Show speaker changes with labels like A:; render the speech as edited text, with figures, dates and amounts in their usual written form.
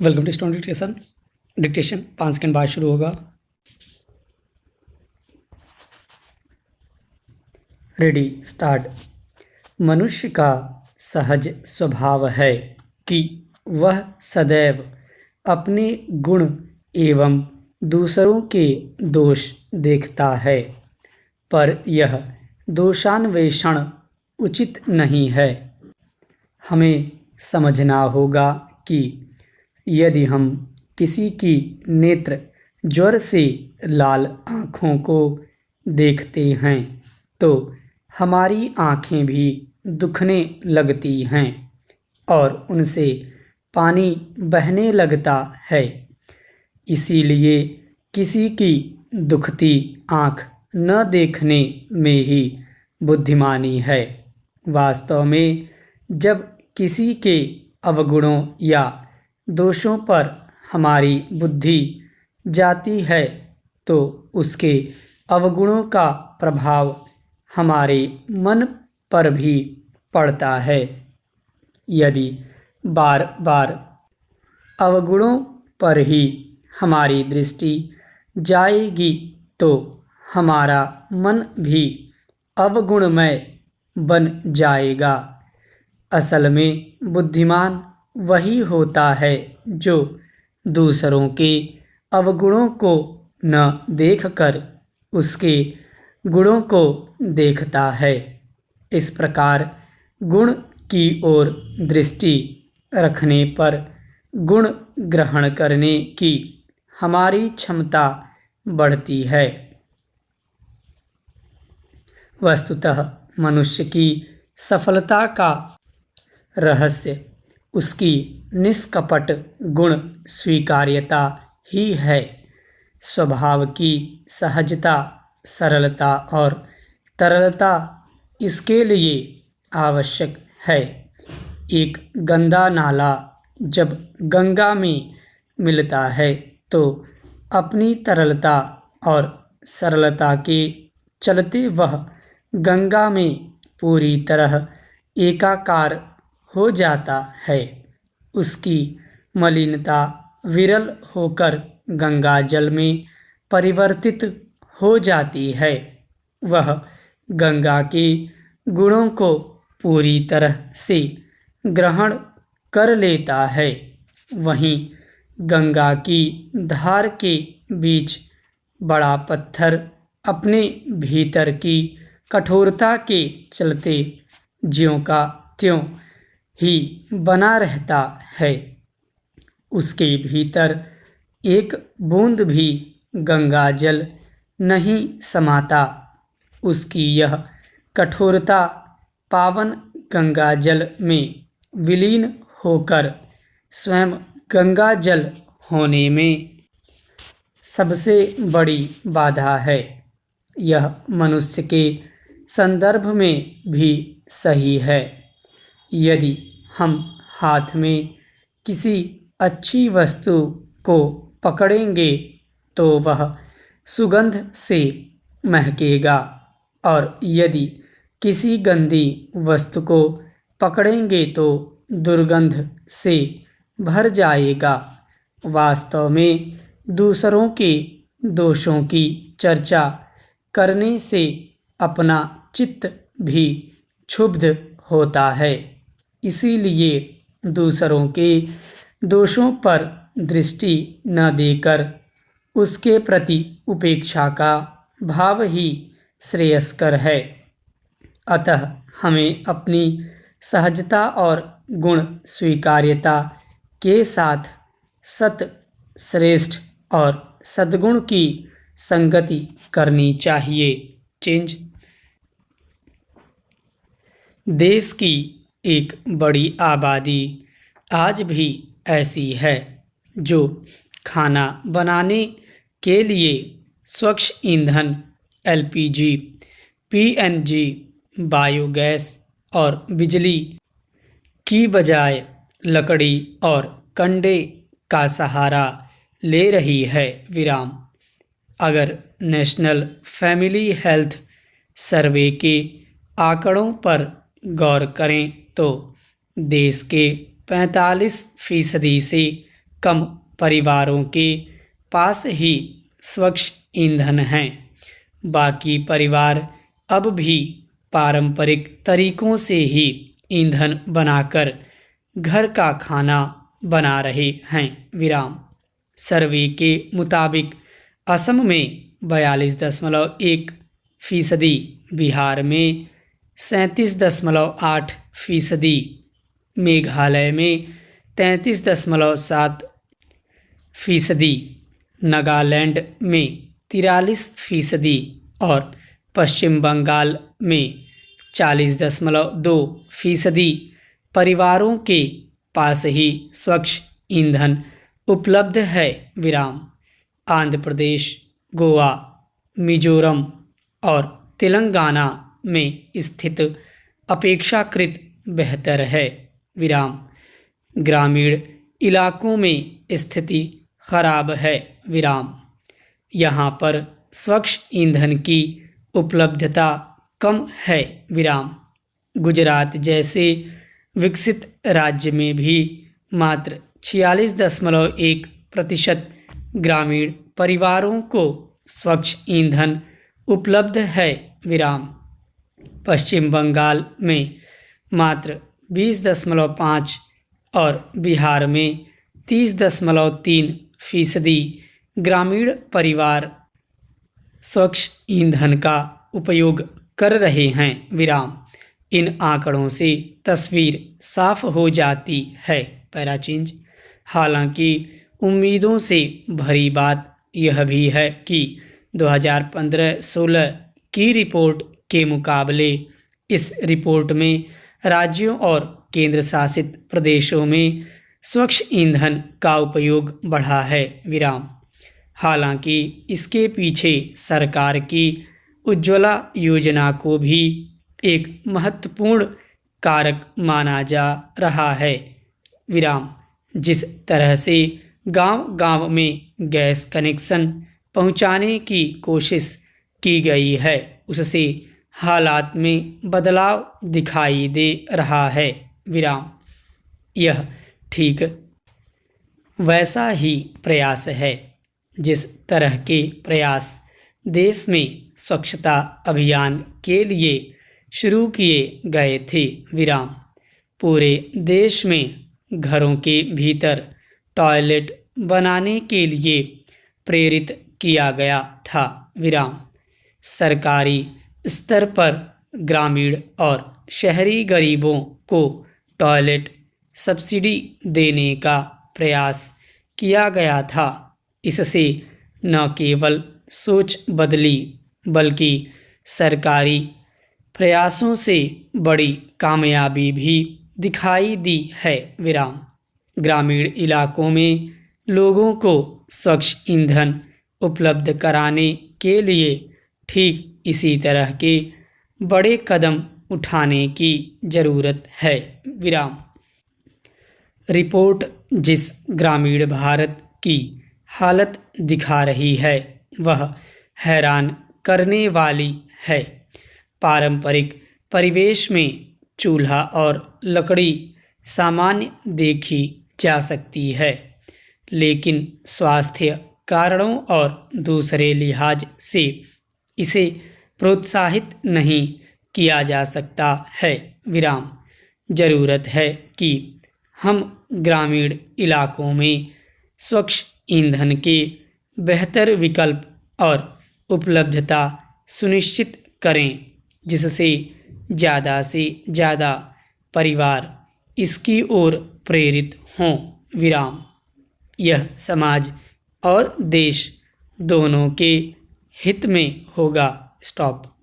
A: Welcome to student dictation. Dictation 5 second बाद शुरू होगा। Ready start. मनुष्य का सहज स्वभाव है कि वह सदैव अपने गुण एवं दूसरों के दोष देखता है, पर यह दोषान्वेषण उचित नहीं है। हमें समझना होगा कि यदि हम किसी की नेत्र ज्वर से लाल आँखों को देखते हैं तो हमारी आँखें भी दुखने लगती हैं और उनसे पानी बहने लगता है। इसीलिए किसी की दुखती आँख न देखने में ही बुद्धिमानी है। वास्तव में जब किसी के अवगुणों या दोषों पर हमारी बुद्धि जाती है तो उसके अवगुणों का प्रभाव हमारे मन पर भी पड़ता है। यदि बार बार अवगुणों पर ही हमारी दृष्टि जाएगी तो हमारा मन भी अवगुणमय बन जाएगा। असल में बुद्धिमान वही होता है जो दूसरों के अवगुणों को न देखकर उसके गुणों को देखता है। इस प्रकार गुण की ओर दृष्टि रखने पर गुण ग्रहण करने की हमारी क्षमता बढ़ती है। वस्तुतः मनुष्य की सफलता का रहस्य उसकी निष्कपट गुण स्वीकार्यता ही है। स्वभाव की सहजता, सरलता और तरलता इसके लिए आवश्यक है। एक गंदा नाला जब गंगा में मिलता है तो अपनी तरलता और सरलता के चलते वह गंगा में पूरी तरह एकाकार हो जाता है। उसकी मलिनता विरल होकर गंगा जल में परिवर्तित हो जाती है। वह गंगा के गुणों को पूरी तरह से ग्रहण कर लेता है। वहीं गंगा की धार के बीच बड़ा पत्थर अपने भीतर की कठोरता के चलते ज्यों का त्यों ही बना रहता है। उसके भीतर एक बूंद भी गंगा जल नहीं समाता। उसकी यह कठोरता पावन गंगा जल में विलीन होकर स्वयं गंगा जल होने में सबसे बड़ी बाधा है। यह मनुष्य के संदर्भ में भी सही है। यदि हम हाथ में किसी अच्छी वस्तु को पकड़ेंगे तो वह सुगंध से महकेगा, और यदि किसी गंदी वस्तु को पकड़ेंगे तो दुर्गंध से भर जाएगा। वास्तव में दूसरों के दोषों की चर्चा करने से अपना चित्त भी क्षुब्ध होता है। इसीलिए दूसरों के दोषों पर दृष्टि न देकर उसके प्रति उपेक्षा का भाव ही श्रेयस्कर है। अतः हमें अपनी सहजता और गुण स्वीकार्यता के साथ सत, श्रेष्ठ और सद्गुण की संगति करनी चाहिए। चेंज। देश की एक बड़ी आबादी आज भी ऐसी है जो खाना बनाने के लिए स्वच्छ ईंधन एलपीजी, पीएनजी, बायोगैस और बिजली की बजाय लकड़ी और कंडे का सहारा ले रही है। विराम। अगर नेशनल फैमिली हेल्थ सर्वे के आंकड़ों पर गौर करें तो देश के 45% से कम परिवारों के पास ही स्वच्छ ईंधन हैं। बाकी परिवार अब भी पारंपरिक तरीकों से ही ईंधन बनाकर घर का खाना बना रहे हैं। विराम। सर्वे के मुताबिक असम में 42.1%, बिहार में 37.8%, मेघालय में 33.7%, नागालैंड में 43% और पश्चिम बंगाल में 40.2% परिवारों के पास ही स्वच्छ ईंधन उपलब्ध है। विराम। आंध्र प्रदेश, गोवा, मिजोरम और तेलंगाना में स्थिति अपेक्षाकृत बेहतर है। विराम। ग्रामीण इलाकों में स्थिति खराब है। विराम। यहाँ पर स्वच्छ ईंधन की उपलब्धता कम है। विराम। गुजरात जैसे विकसित राज्य में भी मात्र 46.1% ग्रामीण परिवारों को स्वच्छ ईंधन उपलब्ध है। विराम। पश्चिम बंगाल में मात्र 20.5 और बिहार में 30.3% ग्रामीण परिवार स्वच्छ ईंधन का उपयोग कर रहे हैं। विराम। इन आंकड़ों से तस्वीर साफ हो जाती है। Para change. हालांकि उम्मीदों से भरी बात यह भी है कि 2015-16 की रिपोर्ट के मुकाबले इस रिपोर्ट में राज्यों और केंद्र शासित प्रदेशों में स्वच्छ ईंधन का उपयोग बढ़ा है। विराम। हालांकि इसके पीछे सरकार की उज्ज्वला योजना को भी एक महत्वपूर्ण कारक माना जा रहा है। विराम। जिस तरह से गांव-गांव में गैस कनेक्शन पहुंचाने की कोशिश की गई है, उससे हालात में बदलाव दिखाई दे रहा है। विराम। यह ठीक वैसा ही प्रयास है जिस तरह के प्रयास देश में स्वच्छता अभियान के लिए शुरू किए गए थे। विराम। पूरे देश में घरों के भीतर टॉयलेट बनाने के लिए प्रेरित किया गया था। विराम। सरकारी स्तर पर ग्रामीण और शहरी गरीबों को टॉयलेट सब्सिडी देने का प्रयास किया गया था। इससे न केवल सोच बदली बल्कि सरकारी प्रयासों से बड़ी कामयाबी भी दिखाई दी है। विराम। ग्रामीण इलाकों में लोगों को स्वच्छ ईंधन उपलब्ध कराने के लिए ठीक इसी तरह के बड़े कदम उठाने की ज़रूरत है। विराम। रिपोर्ट जिस ग्रामीण भारत की हालत दिखा रही है वह हैरान करने वाली है। पारंपरिक परिवेश में चूल्हा और लकड़ी सामान्य देखी जा सकती है, लेकिन स्वास्थ्य कारणों और दूसरे लिहाज से इसे प्रोत्साहित नहीं किया जा सकता है। विराम। ज़रूरत है कि हम ग्रामीण इलाकों में स्वच्छ ईंधन के बेहतर विकल्प और उपलब्धता सुनिश्चित करें, जिससे ज़्यादा से ज़्यादा परिवार इसकी ओर प्रेरित हों। विराम। यह समाज और देश दोनों के हित में होगा। स्टॉप।